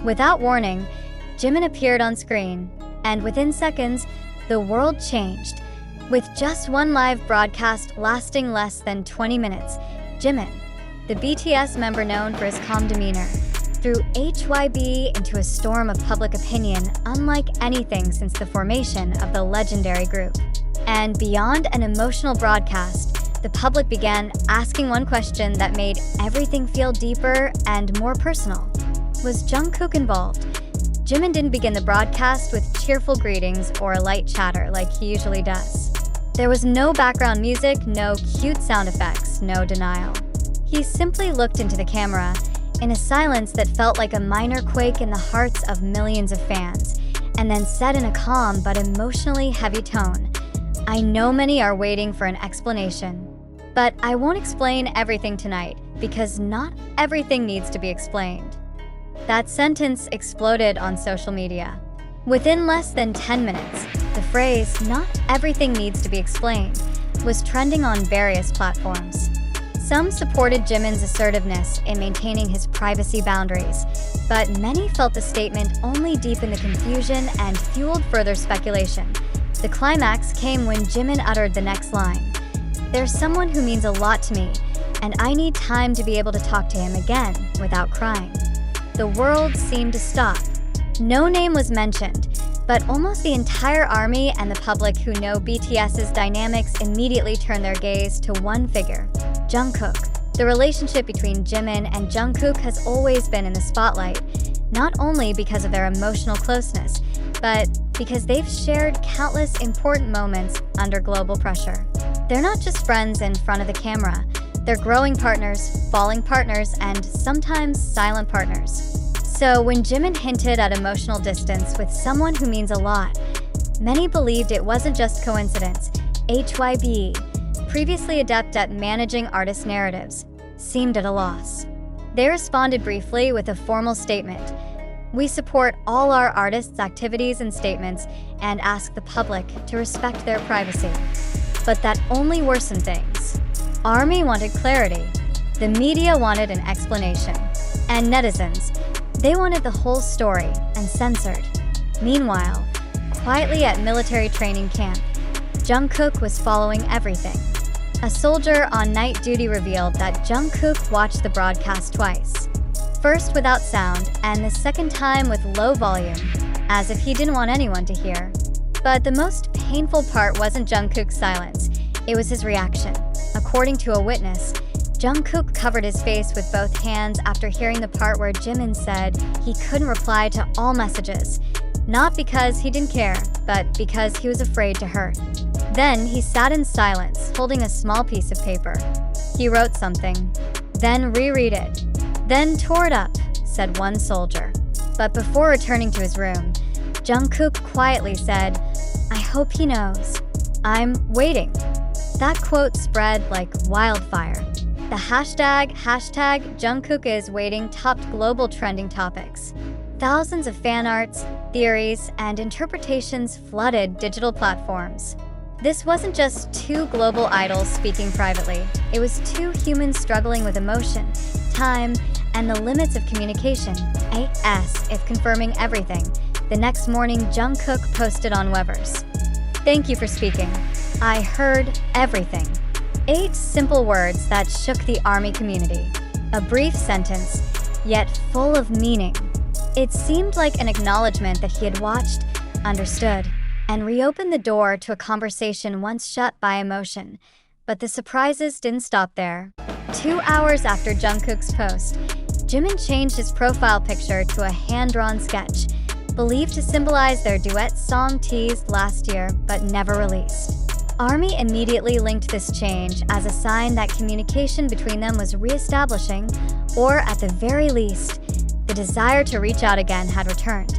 Without warning, Jimin appeared on screen, and within seconds, the world changed. With just one live broadcast lasting less than 20 minutes, Jimin, the BTS member known for his calm demeanor, threw HYBE into a storm of public opinion unlike anything since the formation of the legendary group. And beyond an emotional broadcast, the public began asking one question that made everything feel deeper and more personal. Was Jungkook involved? Jimin didn't begin the broadcast with cheerful greetings or light chatter like he usually does. There was no background music, no cute sound effects, no denial. He simply looked into the camera in a silence that felt like a minor quake in the hearts of millions of fans, and then said in a calm but emotionally heavy tone, "I know many are waiting for an explanation, but I won't explain everything tonight because not everything needs to be explained." That sentence exploded on social media. Within less than 10 minutes, the phrase, "not everything needs to be explained," was trending on various platforms. Some supported Jimin's assertiveness in maintaining his privacy boundaries, but many felt the statement only deepened the confusion and fueled further speculation. The climax came when Jimin uttered the next line, "There's someone who means a lot to me, and I need time to be able to talk to him again without crying." The world seemed to stop. No name was mentioned, but almost the entire ARMY and the public who know BTS's dynamics immediately turned their gaze to one figure, Jungkook. The relationship between Jimin and Jungkook has always been in the spotlight, not only because of their emotional closeness, but because they've shared countless important moments under global pressure. They're not just friends in front of the camera, they're growing partners, falling partners, and sometimes silent partners. So when Jimin hinted at emotional distance with someone who means a lot, many believed it wasn't just coincidence. HYBE, previously adept at managing artist narratives, seemed at a loss. They responded briefly with a formal statement. "We support all our artists' activities and statements and ask the public to respect their privacy." But that only worsened things. ARMY wanted clarity, the media wanted an explanation, and netizens, they wanted the whole story and censored. Meanwhile, quietly at military training camp, Jungkook was following everything. A soldier on night duty revealed that Jungkook watched the broadcast twice. First without sound, and the second time with low volume, as if he didn't want anyone to hear. But the most painful part wasn't Jungkook's silence, it was his reaction. According to a witness, Jungkook covered his face with both hands after hearing the part where Jimin said he couldn't reply to all messages, not because he didn't care, but because he was afraid to hurt. Then he sat in silence, holding a small piece of paper. He wrote something, then reread it, then tore it up, said one soldier. But before returning to his room, Jungkook quietly said, "I hope he knows. I'm waiting." That quote spread like wildfire. The hashtag Jungkook is waiting topped global trending topics. Thousands of fan arts, theories, and interpretations flooded digital platforms. This wasn't just two global idols speaking privately. It was two humans struggling with emotion, time, and the limits of communication. As if confirming everything, the next morning Jungkook posted on Weverse, "Thank you for speaking. I heard everything." 8 simple words that shook the ARMY community. A brief sentence, yet full of meaning. It seemed like an acknowledgement that he had watched, understood, and reopened the door to a conversation once shut by emotion. But the surprises didn't stop there. 2 hours after Jungkook's post, Jimin changed his profile picture to a hand-drawn sketch, believed to symbolize their duet song teased last year but never released. ARMY immediately linked this change as a sign that communication between them was reestablishing, or at the very least, the desire to reach out again had returned.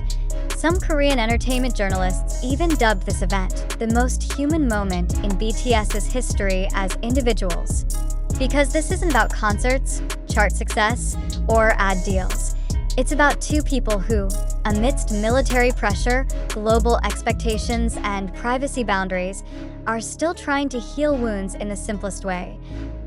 Some Korean entertainment journalists even dubbed this event the most human moment in BTS's history as individuals. Because this isn't about concerts, chart success, or ad deals. It's about two people who, amidst military pressure, global expectations, and privacy boundaries, are still trying to heal wounds in the simplest way.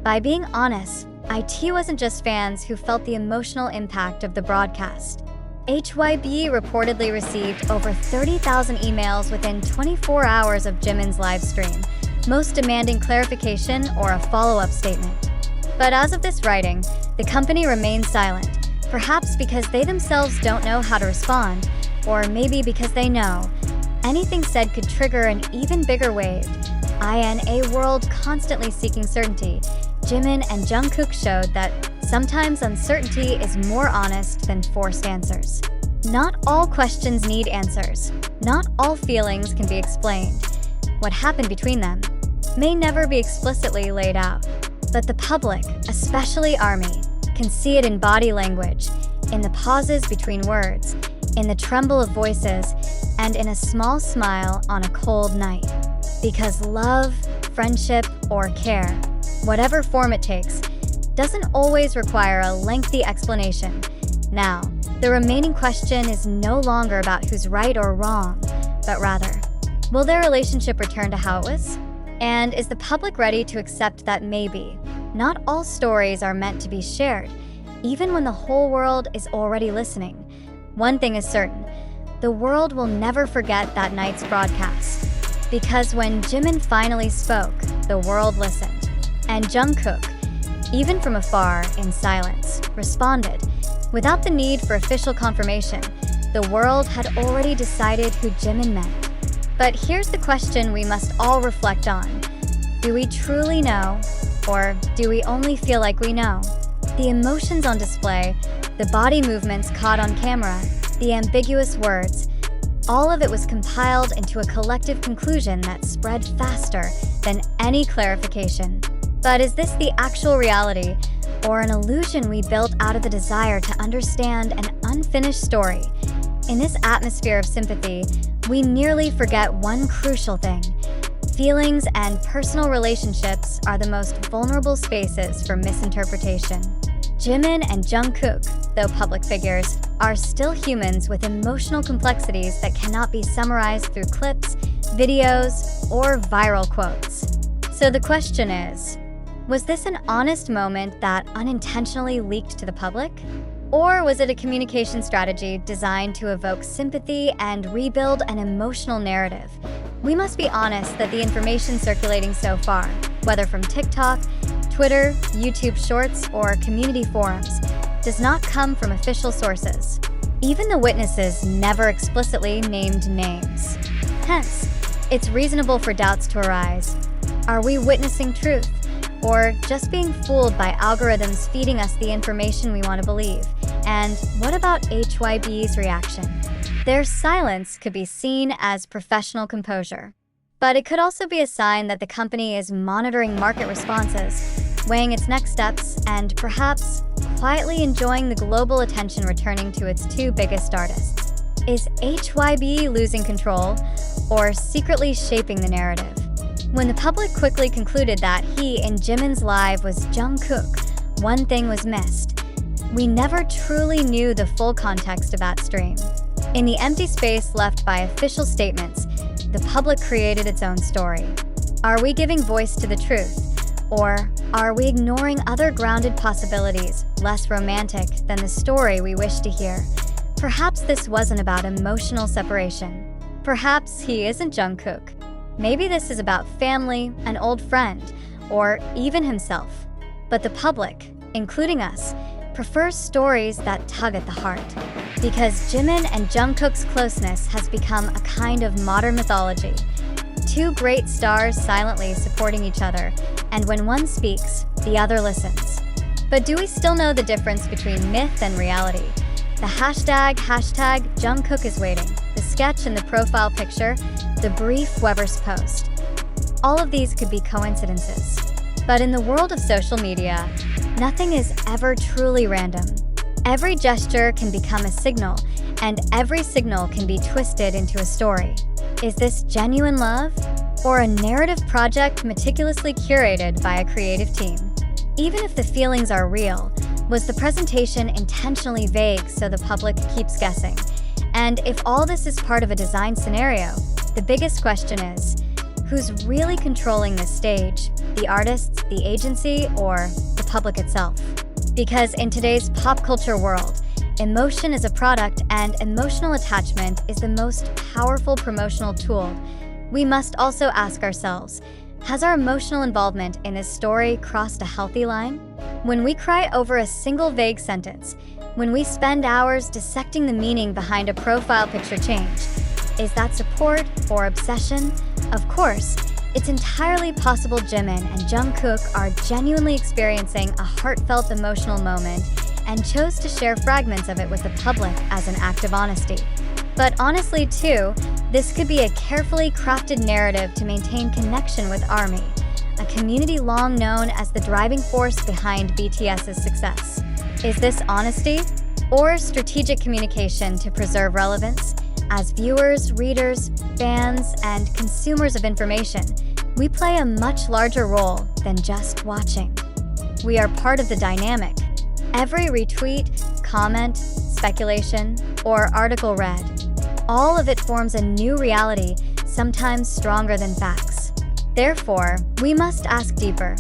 By being honest, IT wasn't just fans who felt the emotional impact of the broadcast. HYBE reportedly received over 30,000 emails within 24 hours of Jimin's live stream, most demanding clarification or a follow-up statement. But as of this writing, the company remains silent, perhaps because they themselves don't know how to respond, or maybe because they know anything said could trigger an even bigger wave. In a world constantly seeking certainty, Jimin and Jungkook showed that sometimes uncertainty is more honest than forced answers. Not all questions need answers. Not all feelings can be explained. What happened between them may never be explicitly laid out. But the public, especially ARMY, can see it in body language, in the pauses between words, in the tremble of voices, and in a small smile on a cold night. Because love, friendship, or care, whatever form it takes, doesn't always require a lengthy explanation. Now, the remaining question is no longer about who's right or wrong, but rather, will their relationship return to how it was? And is the public ready to accept that maybe not all stories are meant to be shared, even when the whole world is already listening? One thing is certain, the world will never forget that night's broadcast. Because when Jimin finally spoke, the world listened. And Jungkook, even from afar, in silence, responded. Without the need for official confirmation, the world had already decided who Jimin meant. But here's the question we must all reflect on. Do we truly know, or do we only feel like we know? The emotions on display, the body movements caught on camera, the ambiguous words, all of it was compiled into a collective conclusion that spread faster than any clarification. But is this the actual reality, or an illusion we built out of the desire to understand an unfinished story? In this atmosphere of sympathy, we nearly forget one crucial thing. Feelings and personal relationships are the most vulnerable spaces for misinterpretation. Jimin and Jungkook, though public figures, are still humans with emotional complexities that cannot be summarized through clips, videos, or viral quotes. So the question is, was this an honest moment that unintentionally leaked to the public? Or was it a communication strategy designed to evoke sympathy and rebuild an emotional narrative? We must be honest that the information circulating so far, whether from TikTok, Twitter, YouTube Shorts, or community forums, does not come from official sources. Even the witnesses never explicitly named names. Hence, it's reasonable for doubts to arise. Are we witnessing truth, or just being fooled by algorithms feeding us the information we want to believe? And what about HYBE's reaction? Their silence could be seen as professional composure. But it could also be a sign that the company is monitoring market responses, weighing its next steps, and perhaps quietly enjoying the global attention returning to its two biggest artists. Is HYBE losing control, or secretly shaping the narrative? When the public quickly concluded that he in Jimin's live was Jungkook, one thing was missed. We never truly knew the full context of that stream. In the empty space left by official statements, the public created its own story. Are we giving voice to the truth? Or are we ignoring other grounded possibilities, less romantic than the story we wish to hear? Perhaps this wasn't about emotional separation. Perhaps he isn't Jungkook. Maybe this is about family, an old friend, or even himself. But the public, including us, prefers stories that tug at the heart. Because Jimin and Jungkook's closeness has become a kind of modern mythology. Two great stars silently supporting each other, and when one speaks, the other listens. But do we still know the difference between myth and reality? The hashtag Jungkook is waiting, the sketch in the profile picture, the brief Weber's post. All of these could be coincidences. But in the world of social media, nothing is ever truly random. Every gesture can become a signal, and every signal can be twisted into a story. Is this genuine love, or a narrative project meticulously curated by a creative team? Even if the feelings are real, was the presentation intentionally vague so the public keeps guessing? And if all this is part of a design scenario, the biggest question is, who's really controlling this stage? The artists, the agency, or the public itself? Because in today's pop culture world, Emotion is a product, and emotional attachment is the most powerful promotional tool. We must also ask ourselves, has our emotional involvement in this story crossed a healthy line? When we cry over a single vague sentence, when we spend hours dissecting the meaning behind a profile picture change, is that support or obsession? Of course, it's entirely possible Jimin and Jungkook are genuinely experiencing a heartfelt emotional moment and chose to share fragments of it with the public as an act of honesty. But honestly too, this could be a carefully crafted narrative to maintain connection with ARMY, a community long known as the driving force behind BTS's success. Is this honesty or strategic communication to preserve relevance? As viewers, readers, fans, and consumers of information, we play a much larger role than just watching. We are part of the dynamic. Every retweet, comment, speculation, or article read, all of it forms a new reality, sometimes stronger than facts. Therefore, we must ask deeper.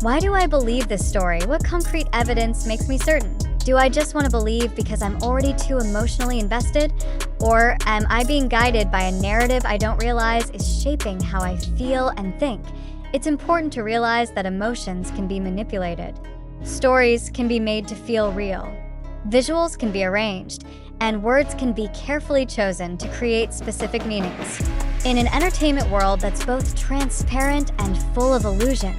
Why do I believe this story? What concrete evidence makes me certain? Do I just want to believe because I'm already too emotionally invested? Or am I being guided by a narrative I don't realize is shaping how I feel and think? It's important to realize that emotions can be manipulated. Stories can be made to feel real. Visuals can be arranged, and words can be carefully chosen to create specific meanings. In an entertainment world that's both transparent and full of illusion,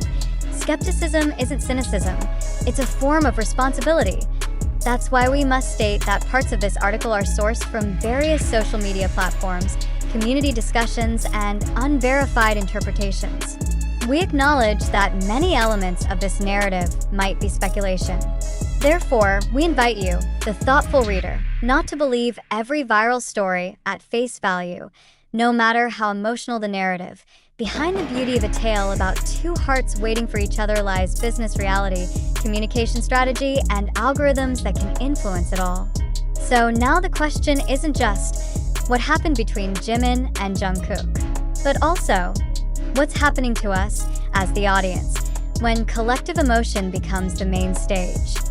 skepticism isn't cynicism, it's a form of responsibility. That's why we must state that parts of this article are sourced from various social media platforms, community discussions, and unverified interpretations. We acknowledge that many elements of this narrative might be speculation. Therefore, we invite you, the thoughtful reader, not to believe every viral story at face value, no matter how emotional the narrative. Behind the beauty of a tale about two hearts waiting for each other lies business reality, communication strategy, and algorithms that can influence it all. So now the question isn't just what happened between Jimin and Jungkook, but also what's happening to us as the audience when collective emotion becomes the main stage.